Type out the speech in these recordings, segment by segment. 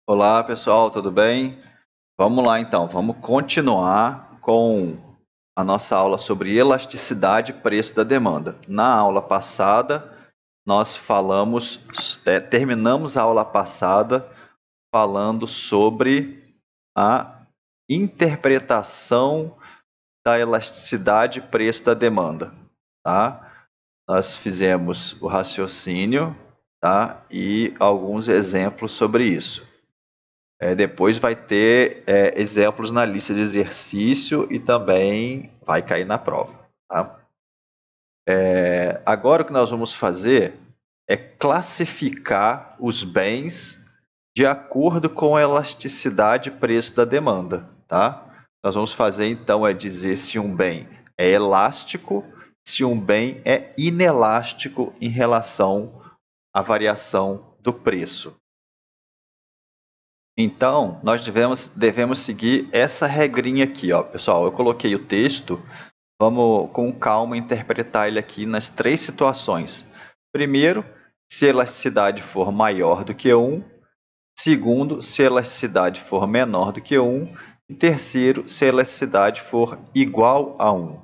Olá pessoal, tudo bem? Vamos lá então, vamos continuar com a nossa aula sobre elasticidade e preço da demanda. Na aula passada, nós terminamos a aula passada falando sobre a interpretação da elasticidade e preço da demanda, tá? Nós fizemos o raciocínio, tá? E alguns exemplos sobre isso. Depois vai ter exemplos na lista de exercício e também vai cair na prova. Tá? Agora o que nós vamos fazer é classificar os bens de acordo com a elasticidade e preço da demanda. Tá? Nós vamos fazer então dizer se um bem é elástico, se um bem é inelástico em relação à variação do preço. Então, nós devemos seguir essa regrinha aqui, ó. Pessoal, eu coloquei o texto, vamos com calma interpretar ele aqui nas três situações. Primeiro, se a elasticidade for maior do que 1. Segundo, se a elasticidade for menor do que 1. E terceiro, se a elasticidade for igual a 1.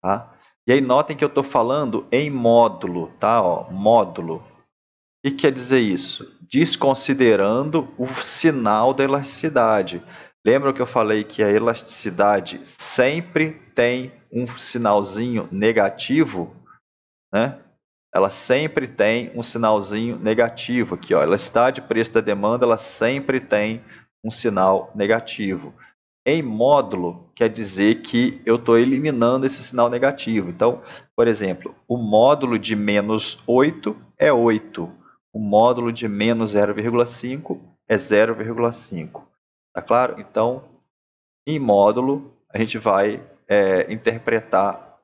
Tá? E aí notem que eu estou falando em módulo, tá? Ó, módulo. O que quer dizer isso? Desconsiderando o sinal da elasticidade. Lembra que eu falei que a elasticidade sempre tem um sinalzinho negativo, né? Ela sempre tem um sinalzinho negativo aqui, ó. Elasticidade, preço da demanda, ela sempre tem um sinal negativo. Em módulo, quer dizer que eu estou eliminando esse sinal negativo. Então, por exemplo, o módulo de menos 8 é 8. O módulo de menos 0,5 é 0,5. Tá claro? Então, em módulo, a gente vai interpretar,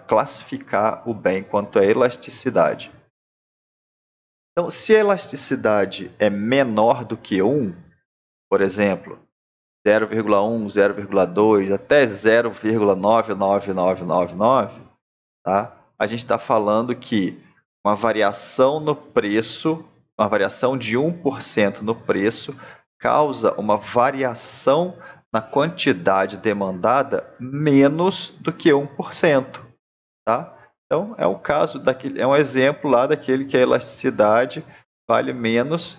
classificar o bem quanto à elasticidade. Então, se a elasticidade é menor do que 1, por exemplo, 0,1, 0,2 até 0,99999, tá? A gente está falando que uma variação no preço, uma variação de 1% no preço, causa uma variação na quantidade demandada menos do que 1%. Tá? Então, é um caso daquele, é um exemplo lá daquele que a elasticidade vale menos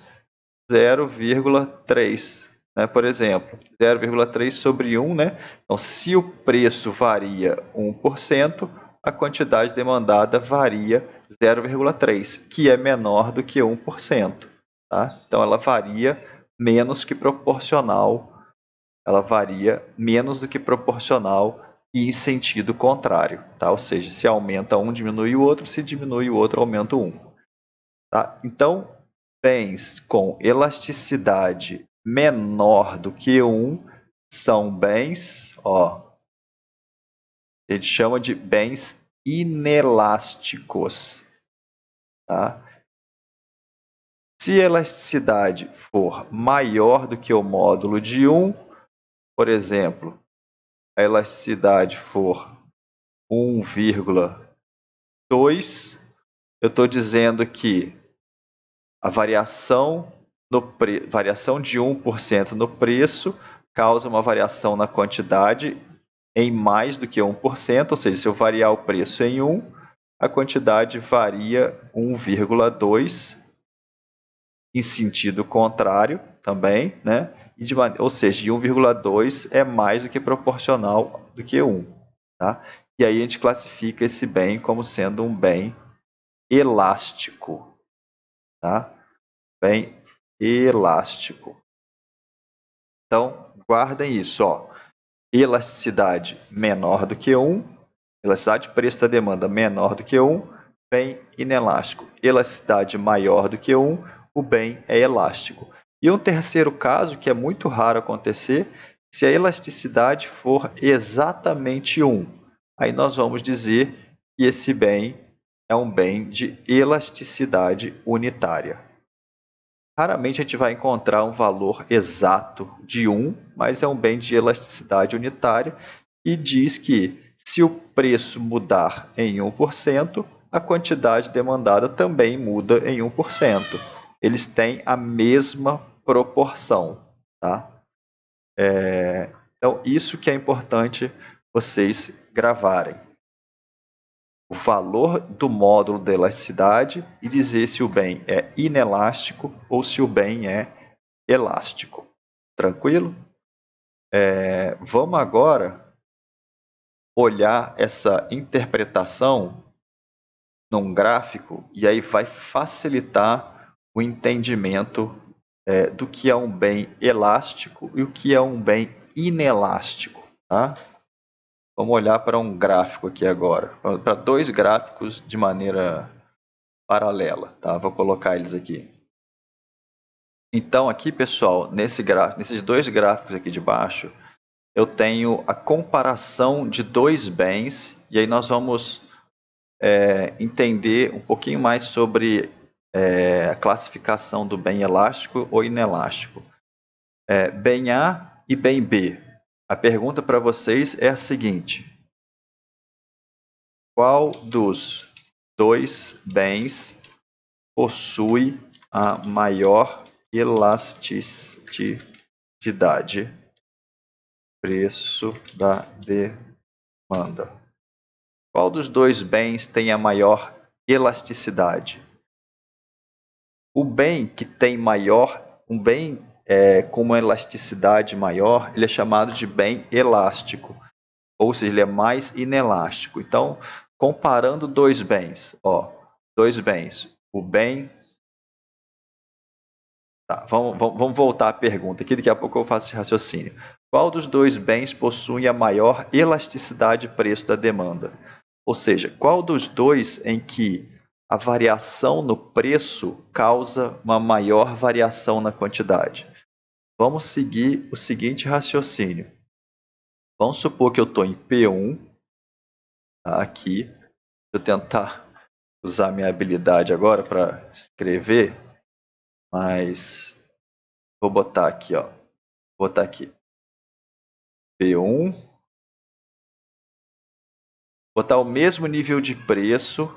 0,3. Né? Por exemplo, 0,3 sobre 1, né? Então, se o preço varia 1%, a quantidade demandada varia 0,3, que é menor do que 1%. Tá? Então, ela varia menos que proporcional, ela varia menos do que proporcional e em sentido contrário. Tá? Ou seja, se aumenta um, diminui o outro, se diminui o outro, aumenta um. Tá? Então, bens com elasticidade menor do que 1 são bens, ó, a gente chama de bens inelásticos. Tá? Se a elasticidade for maior do que o módulo de 1, por exemplo, a elasticidade for 1,2, eu estou dizendo que a variação de 1% no preço causa uma variação na quantidade em mais do que 1%, ou seja, se eu variar o preço em 1, a quantidade varia 1,2 em sentido contrário também, né? Ou seja, de 1,2 é mais do que proporcional do que 1. Tá? E aí a gente classifica esse bem como sendo um bem elástico. Tá? Bem elástico. Então, guardem isso. Ó. Elasticidade menor do que 1. Elasticidade, preço da demanda menor do que 1. Bem inelástico. Elasticidade maior do que 1. O bem é elástico. E um terceiro caso, que é muito raro acontecer, se a elasticidade for exatamente 1. Aí nós vamos dizer que esse bem é um bem de elasticidade unitária. Raramente a gente vai encontrar um valor exato de 1, mas é um bem de elasticidade unitária e diz que se o preço mudar em 1%, a quantidade demandada também muda em 1%. Eles têm a mesma proporção, tá? Então, isso que é importante vocês gravarem. O valor do módulo da elasticidade e dizer se o bem é inelástico ou se o bem é elástico. Tranquilo? Vamos agora olhar essa interpretação num gráfico e aí vai facilitar o entendimento do que é um bem elástico e o que é um bem inelástico, tá? Vamos olhar para um gráfico aqui agora, para dois gráficos de maneira paralela, tá? Vou colocar eles aqui. Então aqui, pessoal, nesses dois gráficos aqui de baixo, eu tenho a comparação de dois bens e aí nós vamos entender um pouquinho mais sobre a classificação do bem elástico ou inelástico. Bem A e bem B. A pergunta para vocês é a seguinte: qual dos dois bens possui a maior elasticidade? Preço da demanda. Qual dos dois bens tem a maior elasticidade? O bem que tem um bem com uma elasticidade maior, ele é chamado de bem elástico, ou seja, ele é mais inelástico. Então, comparando dois bens, o bem... Tá, vamos voltar à pergunta aqui, daqui a pouco eu faço esse raciocínio. Qual dos dois bens possui a maior elasticidade de preço da demanda? Ou seja, qual dos dois em que a variação no preço causa uma maior variação na quantidade? Vamos seguir o seguinte raciocínio. Vamos supor que eu estou em P1, tá, aqui. Vou tentar usar minha habilidade agora para escrever, mas vou botar aqui, ó. Vou botar aqui P1. Botar o mesmo nível de preço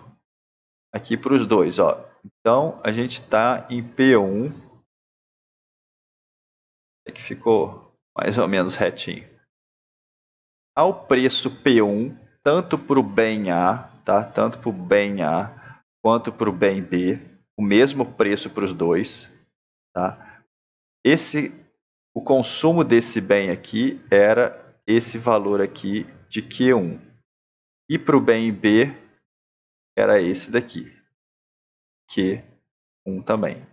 aqui para os dois, ó. Então a gente está em P1. É que ficou mais ou menos retinho. Ao preço P1, tanto para o bem A, tá? Tanto para o bem A quanto para o bem B, o mesmo preço para os dois, tá? O consumo desse bem aqui era esse valor aqui de Q1. E para o bem B era esse daqui, Q1 também.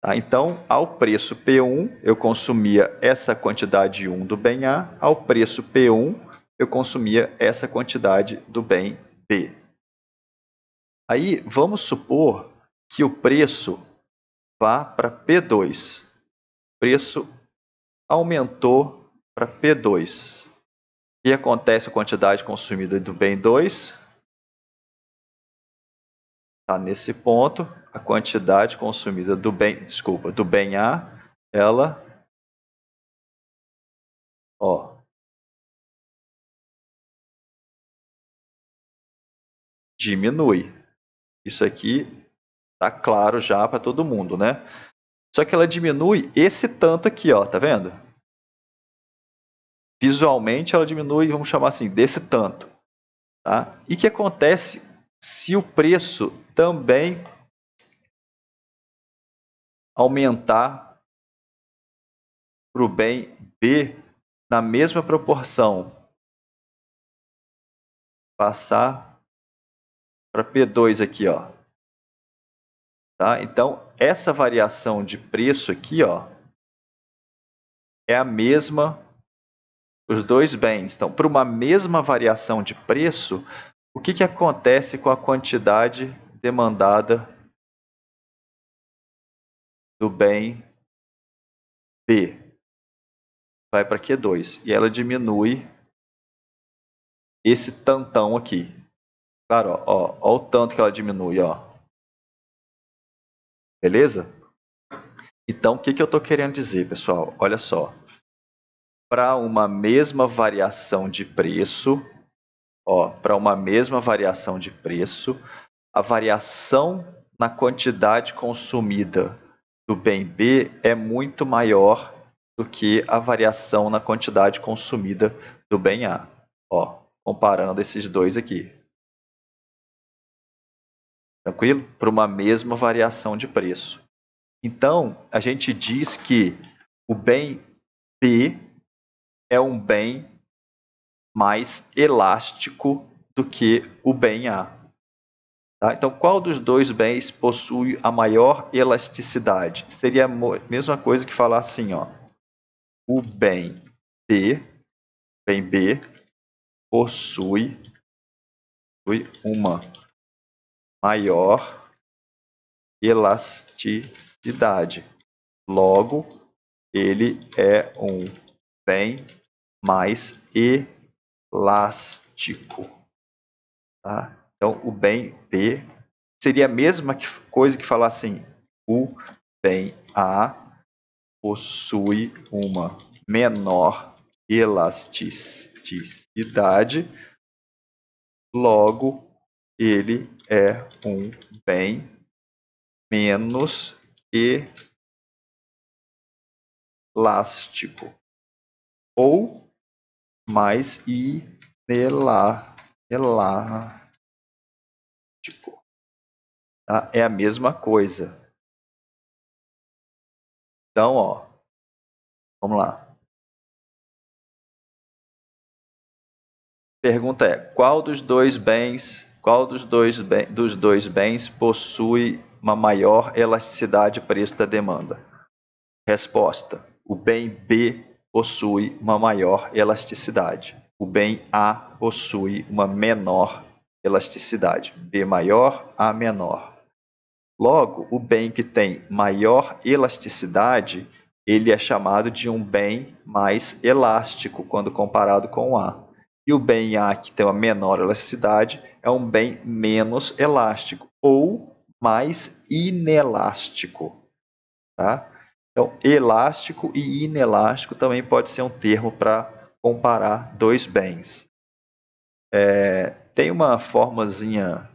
Tá? Então, ao preço P1, eu consumia essa quantidade 1 do bem A, ao preço P1, eu consumia essa quantidade do bem B. Aí, vamos supor que o preço vá para P2. O preço aumentou para P2. O que acontece com a quantidade consumida do bem 2? Tá nesse ponto, a quantidade consumida do bem A, ela, diminui. Isso aqui tá claro já para todo mundo, né? Só que ela diminui esse tanto aqui, ó, tá vendo? Visualmente ela diminui, vamos chamar assim, desse tanto, tá? E o que acontece se o preço também aumentar para o bem B na mesma proporção? Passar para P2 aqui, ó. Tá? Então, essa variação de preço aqui, ó, é a mesma os dois bens. Então, para uma mesma variação de preço, o que acontece com a quantidade demandada do bem B? Vai para Q2 e ela diminui esse tantão aqui. Claro, ó, o tanto que ela diminui, ó. Beleza? Então, o que eu estou querendo dizer, pessoal? Olha só. Para uma mesma variação de preço, para uma mesma variação de preço, a variação na quantidade consumida do bem B é muito maior do que a variação na quantidade consumida do bem A. Ó, comparando esses dois aqui. Tranquilo? Para uma mesma variação de preço. Então, a gente diz que o bem B é um bem mais elástico do que o bem A. Tá? Então, qual dos dois bens possui a maior elasticidade? Seria a mesma coisa que falar assim, ó. O bem B possui uma maior elasticidade. Logo, ele é um bem mais elástico. Tá? Então, o bem B seria a mesma coisa que falar assim: o bem A possui uma menor elasticidade, logo, ele é um bem menos elástico ou mais inelástico. Tá? É a mesma coisa. Então, ó, vamos lá. Pergunta é: qual dos dois bens possui uma maior elasticidade preço da demanda? Resposta: o bem B possui uma maior elasticidade. O bem A possui uma menor elasticidade. B maior, A menor. Logo, o bem que tem maior elasticidade, ele é chamado de um bem mais elástico quando comparado com o A. E o bem A, que tem uma menor elasticidade, é um bem menos elástico ou mais inelástico. Tá? Então, elástico e inelástico também pode ser um termo para comparar dois bens. Tem uma formazinha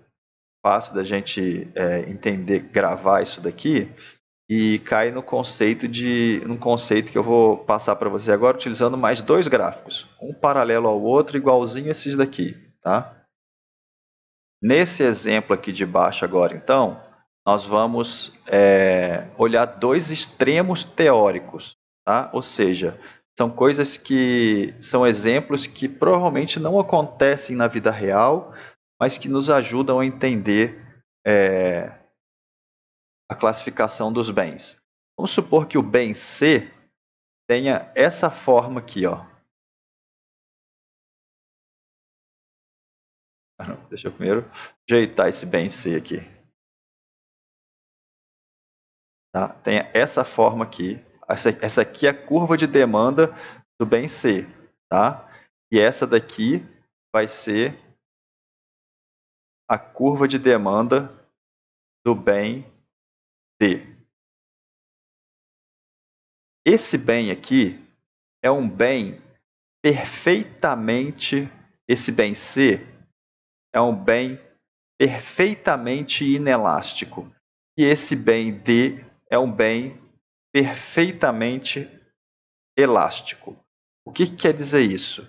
fácil da gente entender, gravar isso daqui, e cai no conceito num conceito que eu vou passar para você agora, utilizando mais dois gráficos, um paralelo ao outro, igualzinho esses daqui, tá? Nesse exemplo aqui de baixo agora, então, nós vamos olhar dois extremos teóricos, tá? Ou seja, são coisas que são exemplos que provavelmente não acontecem na vida real, mas que nos ajudam a entender a classificação dos bens. Vamos supor que o bem C tenha essa forma aqui, ó. Deixa eu primeiro ajeitar esse bem C aqui. Tá? Tem essa forma aqui. Essa aqui é a curva de demanda do bem C. Tá? E essa daqui vai ser a curva de demanda do bem D. Esse bem aqui é um bem perfeitamente. Esse bem C é um bem perfeitamente inelástico. E esse bem D é um bem perfeitamente elástico. O que quer dizer isso?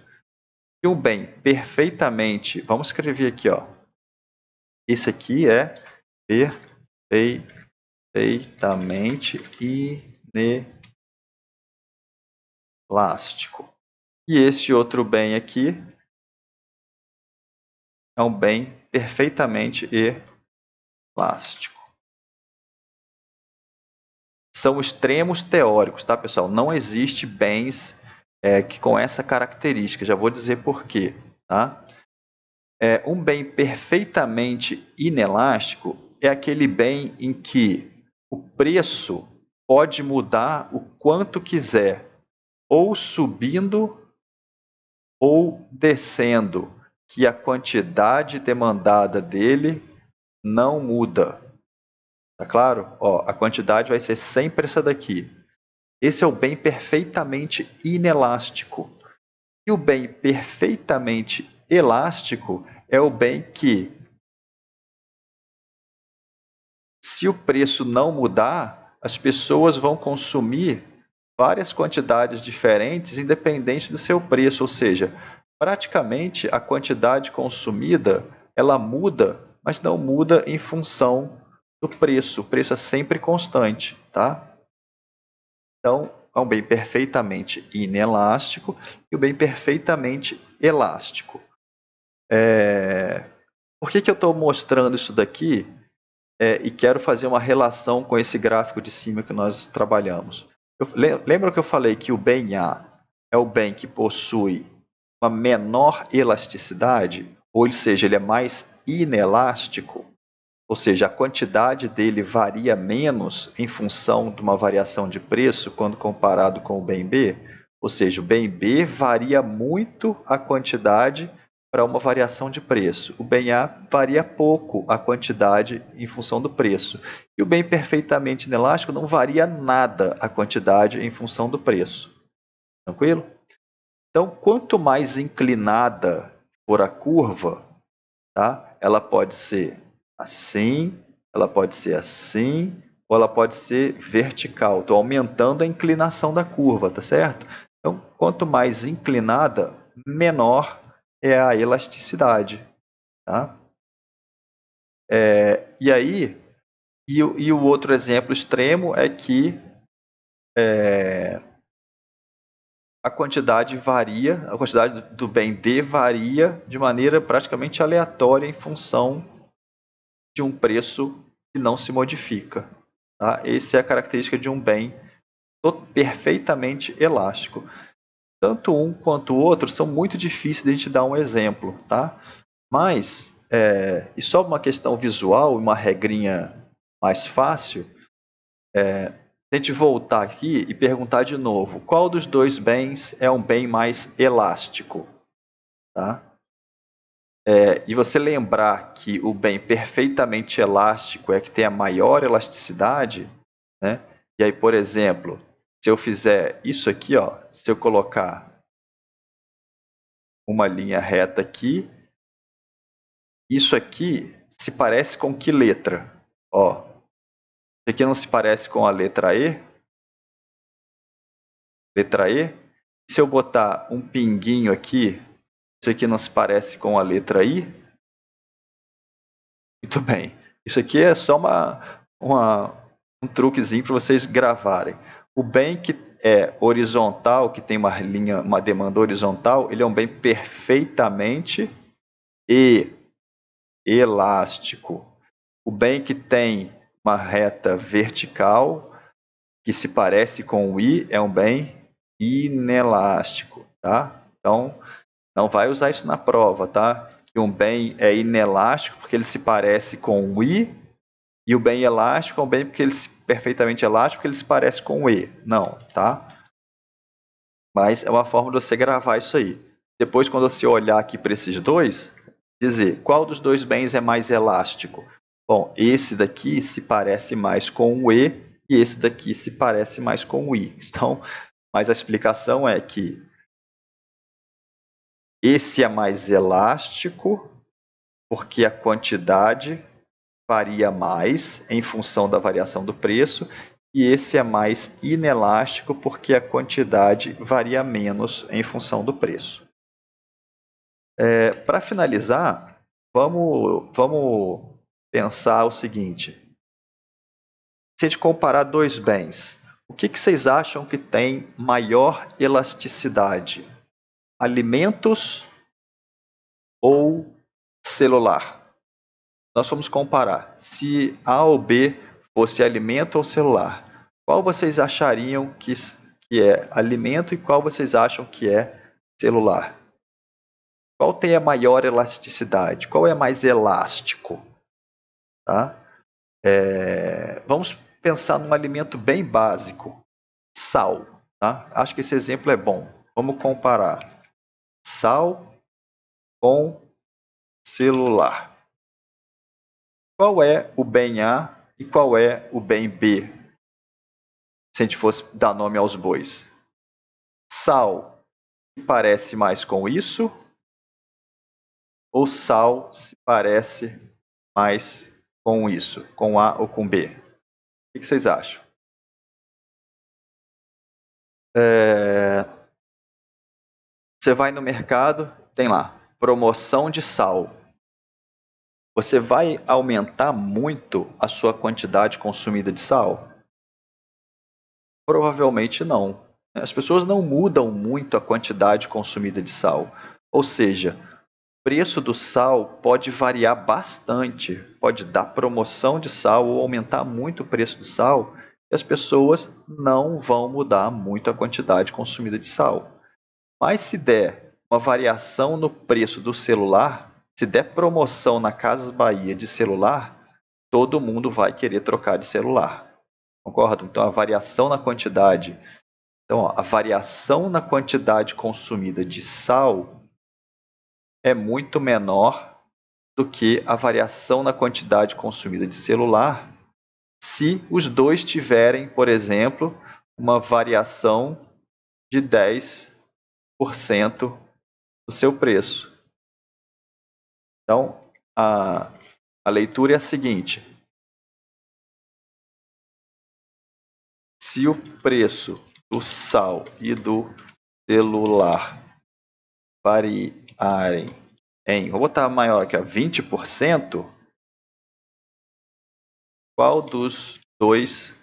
Que um bem perfeitamente, vamos escrever aqui, ó. Esse aqui é perfeitamente inelástico. E esse outro bem aqui é um bem perfeitamente elástico. São extremos teóricos, tá, pessoal? Não existe bens que com essa característica. Já vou dizer por quê, tá? Um bem perfeitamente inelástico é aquele bem em que o preço pode mudar o quanto quiser, ou subindo ou descendo, que a quantidade demandada dele não muda. Tá claro? Ó, a quantidade vai ser sempre essa daqui. Esse é o bem perfeitamente inelástico. E o bem perfeitamente elástico é o bem que, se o preço não mudar, as pessoas vão consumir várias quantidades diferentes, independente do seu preço, ou seja, praticamente a quantidade consumida, ela muda, mas não muda em função do preço. O preço é sempre constante, tá? Então, é um bem perfeitamente inelástico e um bem perfeitamente elástico. Por que eu estou mostrando isso daqui e quero fazer uma relação com esse gráfico de cima que nós trabalhamos? Lembra que eu falei que o bem A é o bem que possui uma menor elasticidade, ou seja, ele é mais inelástico, ou seja, a quantidade dele varia menos em função de uma variação de preço quando comparado com o bem B, ou seja, o bem B varia muito a quantidade para uma variação de preço. O bem A varia pouco a quantidade em função do preço. E o bem perfeitamente inelástico não varia nada a quantidade em função do preço. Tranquilo? Então, quanto mais inclinada for a curva, tá? Ela pode ser assim, ela pode ser assim, ou ela pode ser vertical. Estou aumentando a inclinação da curva, tá certo? Então, quanto mais inclinada, menor é a elasticidade, tá? E aí, e o outro exemplo extremo é que a quantidade varia, a quantidade do bem D varia de maneira praticamente aleatória em função de um preço que não se modifica. Tá? Essa é a característica de um bem perfeitamente elástico. Tanto um quanto o outro são muito difíceis de a gente dar um exemplo, tá? Mas, e só uma questão visual, uma regrinha mais fácil, se a gente voltar aqui e perguntar de novo, qual dos dois bens é um bem mais elástico? Tá? E você lembrar que o bem perfeitamente elástico é que tem a maior elasticidade, né? E aí, por exemplo, se eu fizer isso aqui, ó, se eu colocar uma linha reta aqui, isso aqui se parece com que letra? Ó, isso aqui não se parece com a letra E? Letra E? Se eu botar um pinguinho aqui, isso aqui não se parece com a letra I? Muito bem. Isso aqui é só um truquezinho para vocês gravarem. O bem que é horizontal, que tem uma demanda horizontal, ele é um bem perfeitamente elástico. O bem que tem uma reta vertical, que se parece com o I, é um bem inelástico, tá? Então, não vai usar isso na prova, tá? Que um bem é inelástico porque ele se parece com o I, e o bem elástico é um bem porque ele perfeitamente elástico porque ele se parece com o E. Não, tá? Mas é uma forma de você gravar isso aí. Depois, quando você olhar aqui para esses dois, dizer qual dos dois bens é mais elástico. Bom, esse daqui se parece mais com o E e esse daqui se parece mais com o I. Então, mas a explicação é que esse é mais elástico porque a quantidade varia mais em função da variação do preço e esse é mais inelástico porque a quantidade varia menos em função do preço. Para finalizar, vamos pensar o seguinte. Se a gente comparar dois bens, o que vocês acham que tem maior elasticidade? Alimentos ou celular? Nós vamos comparar. Se A ou B fosse alimento ou celular, qual vocês achariam que é alimento e qual vocês acham que é celular? Qual tem a maior elasticidade? Qual é mais elástico? Tá? Vamos pensar num alimento bem básico. Sal. Tá? Acho que esse exemplo é bom. Vamos comparar sal com celular. Qual é o bem A e qual é o bem B? Se a gente fosse dar nome aos bois. Sal se parece mais com isso? Ou sal se parece mais com isso? Com A ou com B? O que vocês acham? Você vai no mercado, tem lá, promoção de sal. Você vai aumentar muito a sua quantidade consumida de sal? Provavelmente não. As pessoas não mudam muito a quantidade consumida de sal. Ou seja, o preço do sal pode variar bastante. Pode dar promoção de sal ou aumentar muito o preço do sal. E as pessoas não vão mudar muito a quantidade consumida de sal. Mas se der uma variação no preço do celular, se der promoção na Casas Bahia de celular, todo mundo vai querer trocar de celular. Concordo? Então a variação na quantidade, a variação na quantidade consumida de sal é muito menor do que a variação na quantidade consumida de celular, se os dois tiverem, por exemplo, uma variação de 10% do seu preço. Então, a leitura é a seguinte: se o preço do sal e do celular variarem em, vou botar maior aqui, 20%, qual dos dois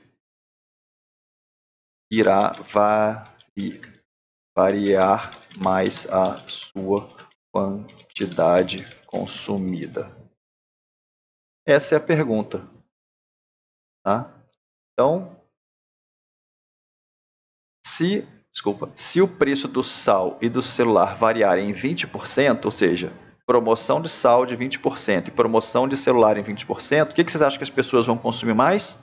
irá variar mais a sua quantidade consumida? Essa é a pergunta. Tá? Então, se o preço do sal e do celular variarem em 20%, ou seja, promoção de sal de 20% e promoção de celular em 20%, o que vocês acham que as pessoas vão consumir mais?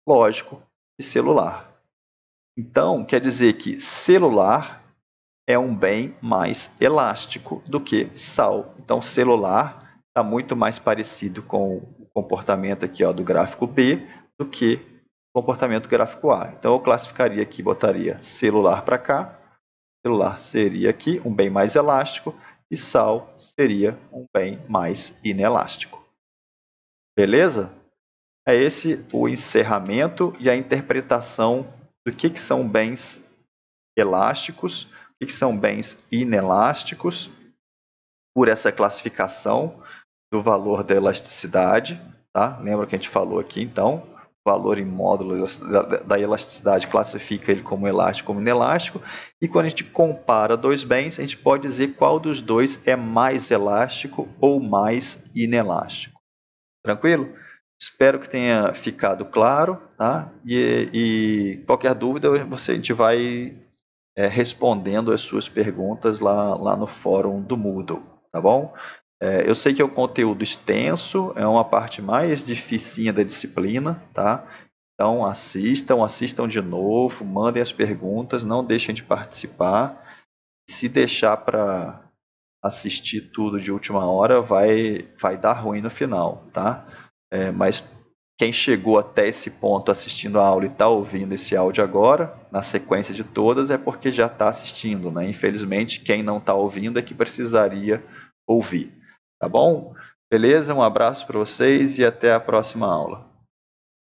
Lógico, de celular. Então, quer dizer que celular é um bem mais elástico do que sal. Então, celular está muito mais parecido com o comportamento aqui, do gráfico B do que comportamento gráfico A. Então, eu classificaria aqui, botaria celular para cá. Celular seria aqui um bem mais elástico e sal seria um bem mais inelástico. Beleza? É esse o encerramento e a interpretação do que são bens elásticos, o que são bens inelásticos, por essa classificação do valor da elasticidade. Tá? Lembra que a gente falou aqui, então? Valor em módulo da elasticidade classifica ele como elástico, como inelástico, e quando a gente compara dois bens, a gente pode dizer qual dos dois é mais elástico ou mais inelástico. Tranquilo? Espero que tenha ficado claro, tá? E qualquer dúvida, a gente vai respondendo as suas perguntas lá no fórum do Moodle, tá bom? Eu sei que é um conteúdo extenso, é uma parte mais dificinha da disciplina, tá? Então assistam de novo, mandem as perguntas, não deixem de participar. Se deixar para assistir tudo de última hora, vai dar ruim no final, tá? Mas quem chegou até esse ponto assistindo a aula e está ouvindo esse áudio agora, na sequência de todas, é porque já está assistindo, né? Infelizmente, quem não está ouvindo é que precisaria ouvir. Tá bom? Beleza? Um abraço para vocês e até a próxima aula.